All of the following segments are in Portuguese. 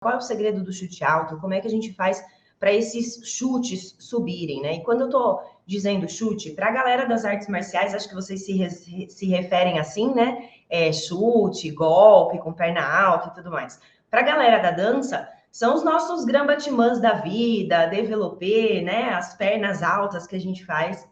qual é o segredo do chute alto, como é que a gente faz para esses chutes subirem, né? E quando eu tô dizendo chute, para a galera das artes marciais, acho que vocês se referem assim, né? Chute, golpe, com perna alta e tudo mais. Para a galera da dança, são os nossos grambatimãs da vida, développé, né? As pernas altas que a gente faz.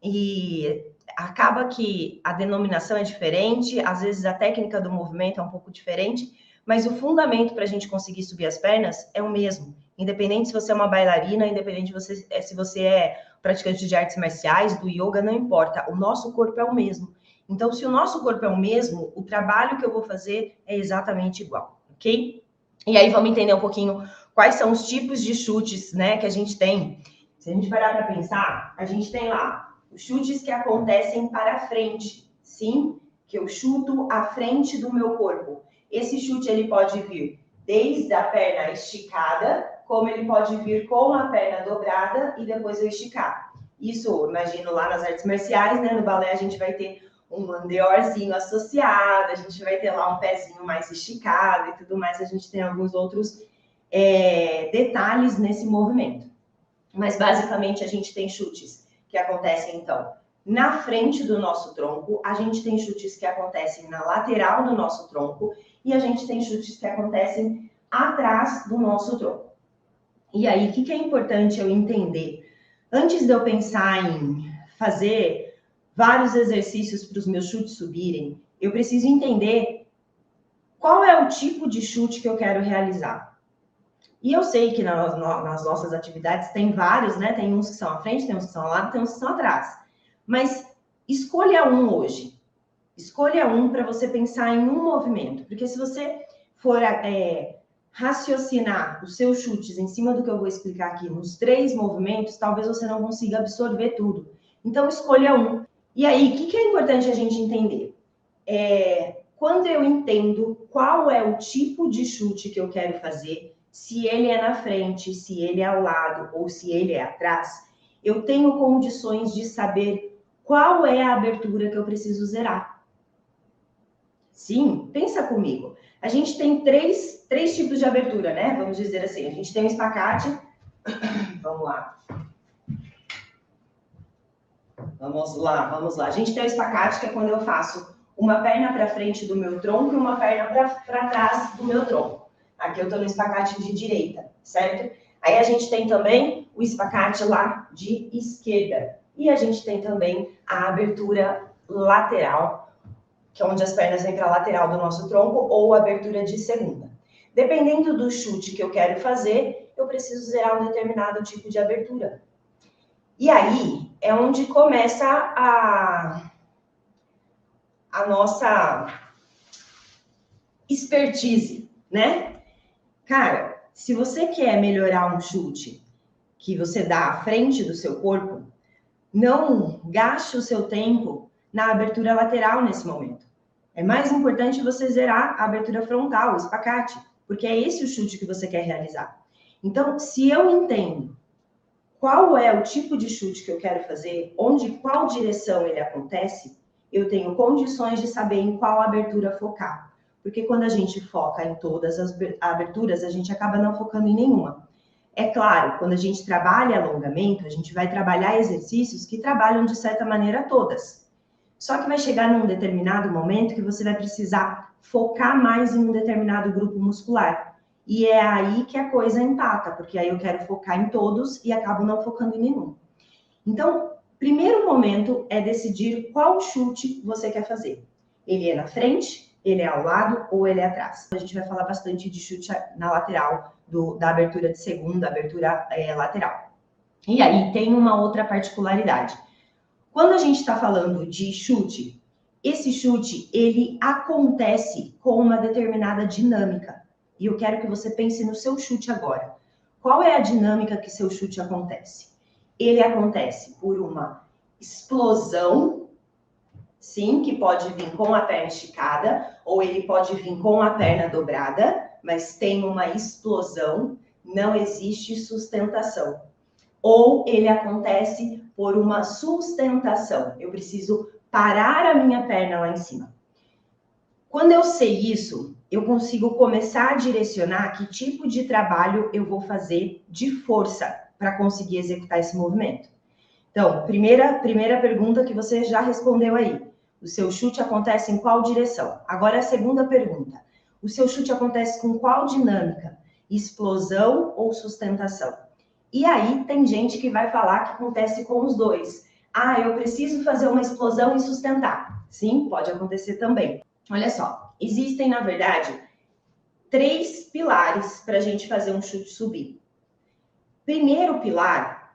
E acaba que a denominação é diferente, às vezes a técnica do movimento é um pouco diferente, mas o fundamento para a gente conseguir subir as pernas é o mesmo. Independente se você é uma bailarina, independente se você é praticante de artes marciais, do yoga, não importa. O nosso corpo é o mesmo. Então, se o nosso corpo é o mesmo, o trabalho que eu vou fazer é exatamente igual, ok? E aí vamos entender um pouquinho quais são os tipos de chutes, né, que a gente tem. Se a gente parar para pensar, a gente tem lá os chutes que acontecem para frente, sim? Que eu chuto à frente do meu corpo. Esse chute ele pode vir desde a perna esticada, como ele pode vir com a perna dobrada e depois eu esticar. Isso, imagino lá nas artes marciais, né? No balé a gente vai ter um andeorzinho associado, a gente vai ter lá um pezinho mais esticado e tudo mais. A gente tem alguns outros detalhes nesse movimento. Mas basicamente a gente tem chutes que acontecem então na frente do nosso tronco, a gente tem chutes que acontecem na lateral do nosso tronco e a gente tem chutes que acontecem atrás do nosso tronco. E aí, o que é importante eu entender? Antes de eu pensar em fazer vários exercícios para os meus chutes subirem, eu preciso entender qual é o tipo de chute que eu quero realizar. E eu sei que nas nossas atividades tem vários, né? Tem uns que são à frente, tem uns que são ao lado, tem uns que são atrás. Mas escolha um hoje. Escolha um para você pensar em um movimento. Porque se você for raciocinar os seus chutes em cima do que eu vou explicar aqui nos 3 movimentos, talvez você não consiga absorver tudo. Então, escolha um. E aí, o que é importante a gente entender? Quando eu entendo qual é o tipo de chute que eu quero fazer, se ele é na frente, se ele é ao lado ou se ele é atrás, eu tenho condições de saber qual é a abertura que eu preciso zerar. Sim, pensa comigo. A gente tem três tipos de abertura, né? Vamos dizer assim, a gente tem o espacate. Vamos lá. Vamos lá. A gente tem o espacate, que é quando eu faço uma perna para frente do meu tronco e uma perna para trás do meu tronco. Aqui eu estou no espacate de direita, certo? Aí a gente tem também o espacate lá de esquerda. E a gente tem também a abertura lateral, que é onde as pernas vêm para a lateral do nosso tronco, ou abertura de segunda. Dependendo do chute que eu quero fazer, eu preciso zerar um determinado tipo de abertura. E aí é onde começa a nossa expertise, né? Cara, se você quer melhorar um chute que você dá à frente do seu corpo, não gaste o seu tempo na abertura lateral nesse momento. É mais importante você zerar a abertura frontal, o espacate, porque é esse o chute que você quer realizar. Então, se eu entendo qual é o tipo de chute que eu quero fazer, qual direção ele acontece, eu tenho condições de saber em qual abertura focar. Porque quando a gente foca em todas as aberturas, a gente acaba não focando em nenhuma. É claro, quando a gente trabalha alongamento, a gente vai trabalhar exercícios que trabalham de certa maneira todas. Só que vai chegar num determinado momento que você vai precisar focar mais em um determinado grupo muscular. E é aí que a coisa empata, porque aí eu quero focar em todos e acabo não focando em nenhum. Então, primeiro momento é decidir qual chute você quer fazer. Ele é na frente, ele é ao lado ou ele é atrás. A gente vai falar bastante de chute na lateral, da abertura de segunda, abertura lateral. E aí tem uma outra particularidade. Quando a gente está falando de chute, esse chute, ele acontece com uma determinada dinâmica. E eu quero que você pense no seu chute agora. Qual é a dinâmica que seu chute acontece? Ele acontece por uma explosão, sim, que pode vir com a perna esticada, ou ele pode vir com a perna dobrada, mas tem uma explosão, não existe sustentação. Ou ele acontece por uma sustentação. Eu preciso parar a minha perna lá em cima. Quando eu sei isso, eu consigo começar a direcionar que tipo de trabalho eu vou fazer de força para conseguir executar esse movimento. Então, primeira pergunta que você já respondeu aí. O seu chute acontece em qual direção? Agora a segunda pergunta. O seu chute acontece com qual dinâmica? Explosão ou sustentação? E aí tem gente que vai falar que acontece com os dois. Ah, eu preciso fazer uma explosão e sustentar. Sim, pode acontecer também. Olha só, existem, na verdade, 3 pilares para a gente fazer um chute subir. Primeiro pilar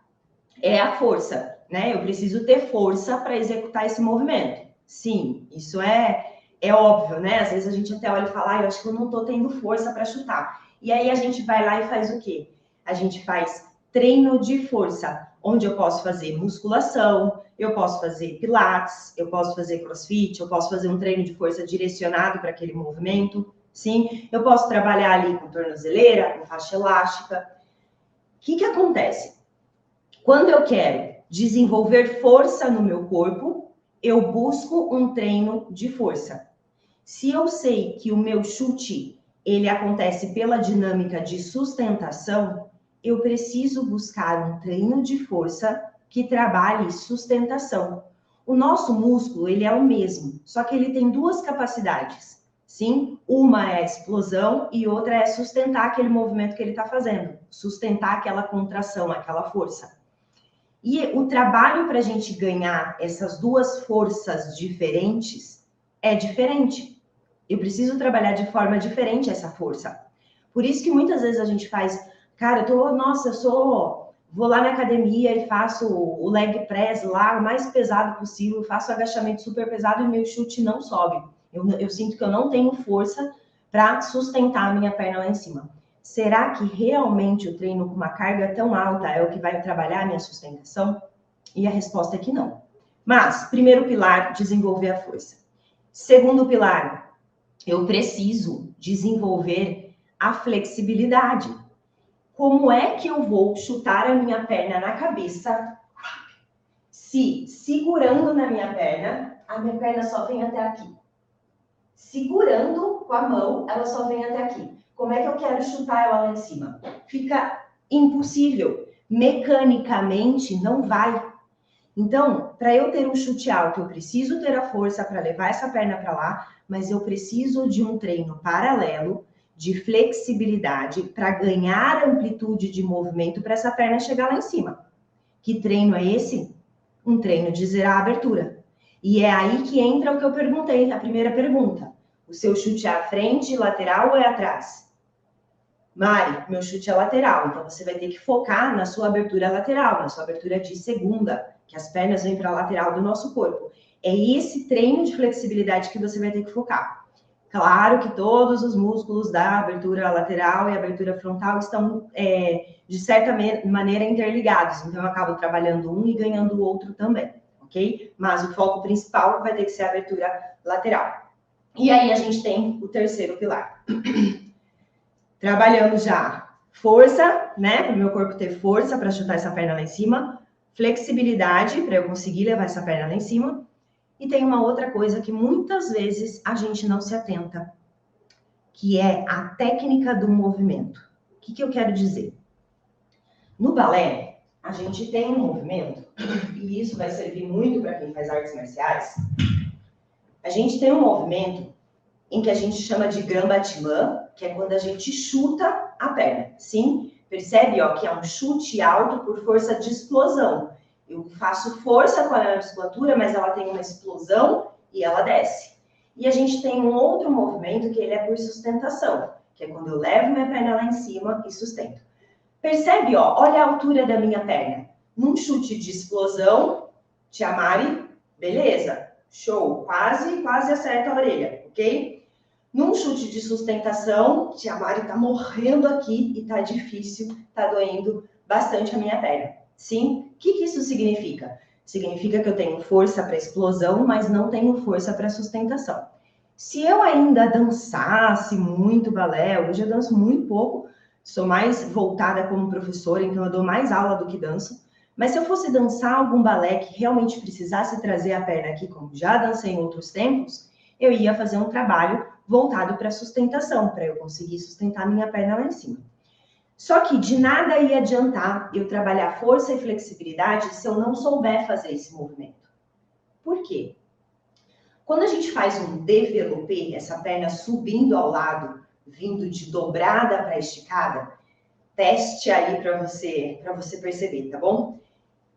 é a força, né? Eu preciso ter força para executar esse movimento. Sim, isso é óbvio, né? Às vezes a gente até olha e fala, eu acho que eu não estou tendo força para chutar. E aí a gente vai lá e faz o quê? A gente faz treino de força, onde eu posso fazer musculação, eu posso fazer pilates, eu posso fazer crossfit, eu posso fazer um treino de força direcionado para aquele movimento, sim? Eu posso trabalhar ali com tornozeleira, com faixa elástica. O que acontece? Quando eu quero desenvolver força no meu corpo, eu busco um treino de força. Se eu sei que o meu chute, ele acontece pela dinâmica de sustentação, eu preciso buscar um treino de força que trabalhe sustentação. O nosso músculo, ele é o mesmo, só que ele tem 2 capacidades. Sim, uma é a explosão e outra é sustentar aquele movimento que ele está fazendo, sustentar aquela contração, aquela força. E o trabalho para a gente ganhar essas 2 forças diferentes é diferente. Eu preciso trabalhar de forma diferente essa força. Por isso que muitas vezes a gente faz, cara, vou lá na academia e faço o leg press lá, o mais pesado possível, faço agachamento super pesado e meu chute não sobe. Eu sinto que eu não tenho força para sustentar a minha perna lá em cima. Será que realmente o treino com uma carga tão alta é o que vai trabalhar a minha sustentação? E a resposta é que não. Mas, primeiro pilar, desenvolver a força. Segundo pilar, eu preciso desenvolver a flexibilidade. Como é que eu vou chutar a minha perna na cabeça se, segurando na minha perna, a minha perna só vem até aqui? Segurando com a mão, ela só vem até aqui. Como é que eu quero chutar ela lá em cima? Fica impossível. Mecanicamente, não vai. Então, para eu ter um chute alto, eu preciso ter a força para levar essa perna para lá, mas eu preciso de um treino paralelo de flexibilidade para ganhar amplitude de movimento para essa perna chegar lá em cima. Que treino é esse? Um treino de zerar a abertura. E é aí que entra o que eu perguntei na primeira pergunta. O seu chute é à frente, lateral ou é atrás? Mari, meu chute é lateral, então você vai ter que focar na sua abertura lateral, na sua abertura de segunda, que as pernas vêm para a lateral do nosso corpo. É esse treino de flexibilidade que você vai ter que focar. Claro que todos os músculos da abertura lateral e abertura frontal estão, de certa maneira, interligados. Então, eu acabo trabalhando um e ganhando o outro também, ok? Mas o foco principal vai ter que ser a abertura lateral. E aí, a gente tem o terceiro pilar. Trabalhando já força, né? Para o meu corpo ter força para chutar essa perna lá em cima. Flexibilidade, para eu conseguir levar essa perna lá em cima. E tem uma outra coisa que muitas vezes a gente não se atenta, que é a técnica do movimento. O que eu quero dizer? No balé, a gente tem um movimento, e isso vai servir muito para quem faz artes marciais. A gente tem um movimento em que a gente chama de grand battement, que é quando a gente chuta a perna. Sim, percebe ó, que é um chute alto por força de explosão. Eu faço força com a minha musculatura, mas ela tem uma explosão e ela desce. E a gente tem um outro movimento que ele é por sustentação, que é quando eu levo minha perna lá em cima e sustento. Percebe, ó, olha a altura da minha perna. Num chute de explosão, Tia Mari, beleza, show, quase acerta a orelha, ok? Num chute de sustentação, Tia Mari tá morrendo aqui e tá difícil, tá doendo bastante a minha perna. Sim? O que isso significa? Significa que eu tenho força para explosão, mas não tenho força para sustentação. Se eu ainda dançasse muito balé, hoje eu danço muito pouco, sou mais voltada como professora, então eu dou mais aula do que danço. Mas se eu fosse dançar algum balé que realmente precisasse trazer a perna aqui, como já dancei em outros tempos, eu ia fazer um trabalho voltado para sustentação, para eu conseguir sustentar minha perna lá em cima. Só que de nada ia adiantar eu trabalhar força e flexibilidade se eu não souber fazer esse movimento. Por quê? Quando a gente faz um développé, essa perna subindo ao lado, vindo de dobrada para esticada, teste aí para você perceber, tá bom?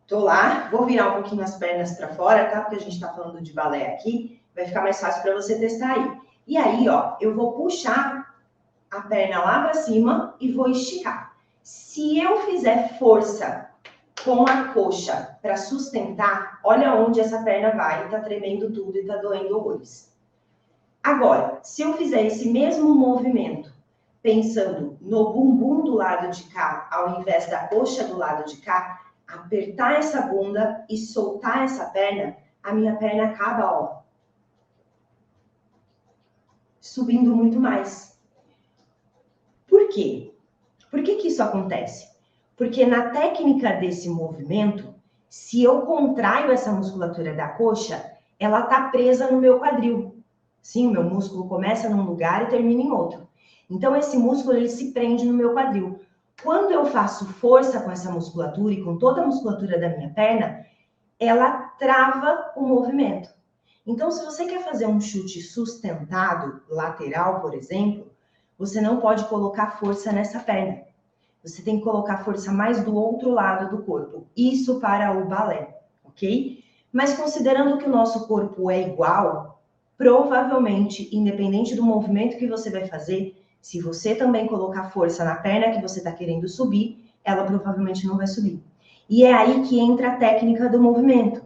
Tô lá, vou virar um pouquinho as pernas para fora, tá? Porque a gente tá falando de balé aqui, vai ficar mais fácil para você testar aí. E aí, ó, eu vou puxar a perna lá para cima e vou esticar. Se eu fizer força com a coxa para sustentar, olha onde essa perna vai, tá tremendo tudo e tá doendo horrores. Agora, se eu fizer esse mesmo movimento, pensando no bumbum do lado de cá, ao invés da coxa do lado de cá, apertar essa bunda e soltar essa perna, a minha perna acaba, ó, subindo muito mais. Por quê? Por que isso acontece? Porque na técnica desse movimento, se eu contraio essa musculatura da coxa, ela tá presa no meu quadril. Sim, o meu músculo começa num lugar e termina em outro. Então, esse músculo, ele se prende no meu quadril. Quando eu faço força com essa musculatura e com toda a musculatura da minha perna, ela trava o movimento. Então, se você quer fazer um chute sustentado, lateral, por exemplo, você não pode colocar força nessa perna. Você tem que colocar força mais do outro lado do corpo. Isso para o balé, ok? Mas considerando que o nosso corpo é igual, provavelmente, independente do movimento que você vai fazer, se você também colocar força na perna que você está querendo subir, ela provavelmente não vai subir. E é aí que entra a técnica do movimento.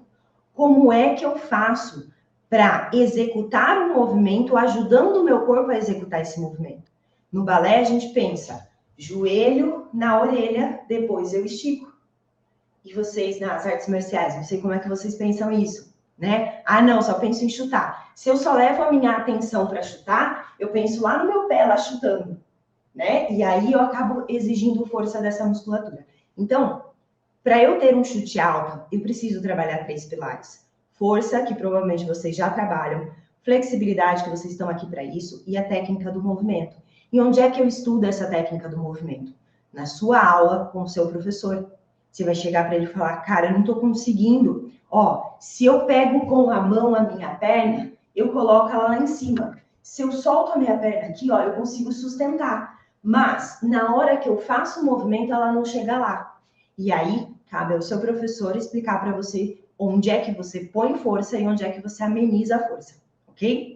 Como é que eu faço para executar o movimento, ajudando o meu corpo a executar esse movimento? No balé, a gente pensa, joelho na orelha, depois eu estico. E vocês, nas artes marciais, não sei como é que vocês pensam isso, né? Ah, não, só penso em chutar. Se eu só levo a minha atenção para chutar, eu penso lá no meu pé, lá chutando, né? E aí eu acabo exigindo força dessa musculatura. Então, para eu ter um chute alto, eu preciso trabalhar 3 pilares. Força, que provavelmente vocês já trabalham, flexibilidade, que vocês estão aqui para isso, e a técnica do movimento. E onde é que eu estudo essa técnica do movimento? Na sua aula com o seu professor. Você vai chegar para ele e falar, cara, eu não estou conseguindo. Ó, se eu pego com a mão a minha perna, eu coloco ela lá em cima. Se eu solto a minha perna aqui, ó, eu consigo sustentar. Mas, na hora que eu faço o movimento, ela não chega lá. E aí, cabe ao seu professor explicar para você onde é que você põe força e onde é que você ameniza a força, ok?